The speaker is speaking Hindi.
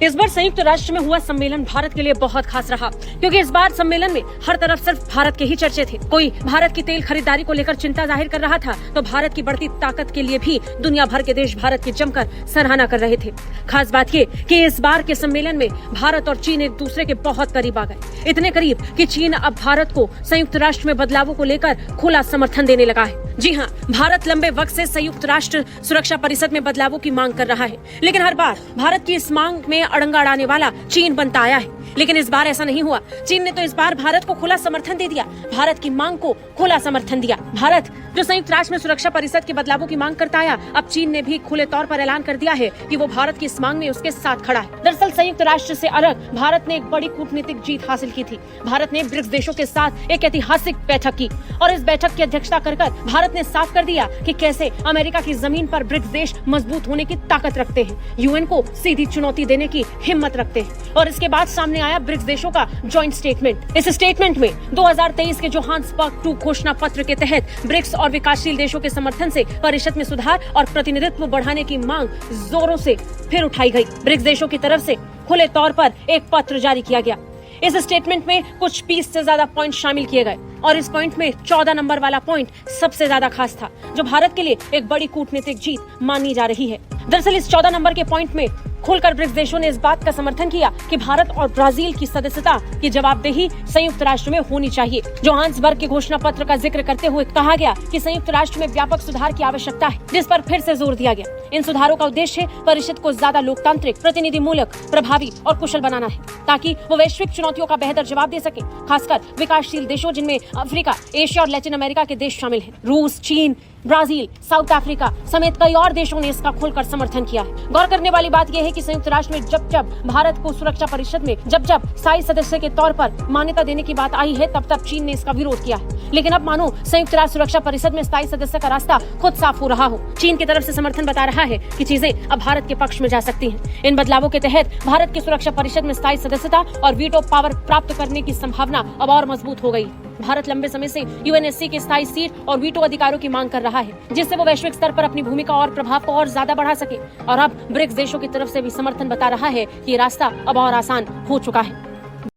इस बार संयुक्त राष्ट्र में हुआ सम्मेलन भारत के लिए बहुत खास रहा, क्योंकि इस बार सम्मेलन में हर तरफ सिर्फ भारत के ही चर्चे थे। कोई भारत की तेल खरीदारी को लेकर चिंता जाहिर कर रहा था, तो भारत की बढ़ती ताकत के लिए भी दुनिया भर के देश भारत की जमकर सराहना कर रहे थे। खास बात ये कि इस बार के सम्मेलन में भारत और चीन एक दूसरे के बहुत करीब आ गए, इतने करीब कि चीन अब भारत को संयुक्त राष्ट्र में बदलावों को लेकर खुला समर्थन देने लगा है। जी हाँ, भारत लंबे वक्त से संयुक्त राष्ट्र सुरक्षा परिषद में बदलावों की मांग कर रहा है, लेकिन हर बार भारत की इस मांग में अड़ंगा अड़ाने वाला चीन बनता आया है। लेकिन इस बार ऐसा नहीं हुआ। चीन ने तो इस बार भारत को खुला समर्थन दे दिया, भारत की मांग को खुला समर्थन दिया। भारत जो संयुक्त राष्ट्र में सुरक्षा परिषद के बदलावों की मांग करता आया, अब चीन ने भी खुले तौर पर ऐलान कर दिया है कि वो भारत की इस मांग में उसके साथ खड़ा है। दरअसल संयुक्त राष्ट्र से अलग भारत ने एक बड़ी कूटनीतिक जीत हासिल की थी। भारत ने ब्रिक्स देशों के साथ एक ऐतिहासिक बैठक की और इस बैठक की अध्यक्षता कर भारत ने साफ कर दिया कि कैसे अमेरिका की जमीन पर ब्रिक्स देश मजबूत होने की ताकत रखते हैं, यूएन को सीधी चुनौती देने की हिम्मत रखते हैं। और इसके बाद सामने आया ब्रिक्स देशों का जॉइंट स्टेटमेंट। इस स्टेटमेंट में 2023 के जोहान्सबर्ग 2 घोषणा पत्र के तहत ब्रिक्स और विकासशील देशों के समर्थन से परिषद में सुधार और प्रतिनिधित्व बढ़ाने की मांग जोरों से फिर उठाई गई। ब्रिक्स देशों की तरफ से खुले तौर पर एक पत्र जारी किया गया। इस स्टेटमेंट में कुछ 20 से ज्यादा पॉइंट शामिल किए गए और इस पॉइंट में 14 नंबर वाला पॉइंट सबसे ज्यादा खास था, जो भारत के लिए एक बड़ी कूटनीतिक जीत मानी जा रही है। दरअसल इस 14 नंबर के पॉइंट में खुलकर ब्रिक्स देशों ने इस बात का समर्थन किया कि भारत और ब्राजील की सदस्यता की जवाबदेही संयुक्त राष्ट्र में होनी चाहिए। जोहान्सबर्ग के घोषणा पत्र का जिक्र करते हुए कहा गया कि संयुक्त राष्ट्र में व्यापक सुधार की आवश्यकता है, जिस पर फिर से जोर दिया गया। इन सुधारों का उद्देश्य परिषद को ज्यादा लोकतांत्रिक, प्रतिनिधिमूलक, प्रभावी और कुशल बनाना है, ताकि वो वैश्विक चुनौतियों का बेहतर जवाब दे सके, खासकर विकासशील देशों जिनमें अफ्रीका, एशिया और लैटिन अमेरिका के देश शामिल हैं। रूस, चीन, ब्राजील, साउथ अफ्रीका समेत कई और देशों ने इसका खुलकर समर्थन किया है। गौर करने वाली बात यह है कि संयुक्त राष्ट्र में जब जब भारत को सुरक्षा परिषद में जब स्थायी सदस्य के तौर पर मान्यता देने की बात आई है, तब चीन ने इसका विरोध किया है। लेकिन अब मानो संयुक्त राष्ट्र सुरक्षा परिषद में स्थायी सदस्य का रास्ता खुद साफ हो रहा हो। चीन की तरफ से समर्थन बता रहा है कि चीजें अब भारत के पक्ष में जा सकती हैं। इन बदलावों के तहत भारत की सुरक्षा परिषद में स्थायी सदस्यता और वीटो पावर प्राप्त करने की संभावना अब और मजबूत हो गई। भारत लंबे समय से यूएनएससी के स्थायी सीट और वीटो अधिकारों की मांग कर रहा है, जिससे वो वैश्विक स्तर पर अपनी भूमिका और प्रभाव को और ज्यादा बढ़ा सके। और अब ब्रिक्स देशों की तरफ से भी समर्थन बता रहा है कि ये रास्ता अब और आसान हो चुका है।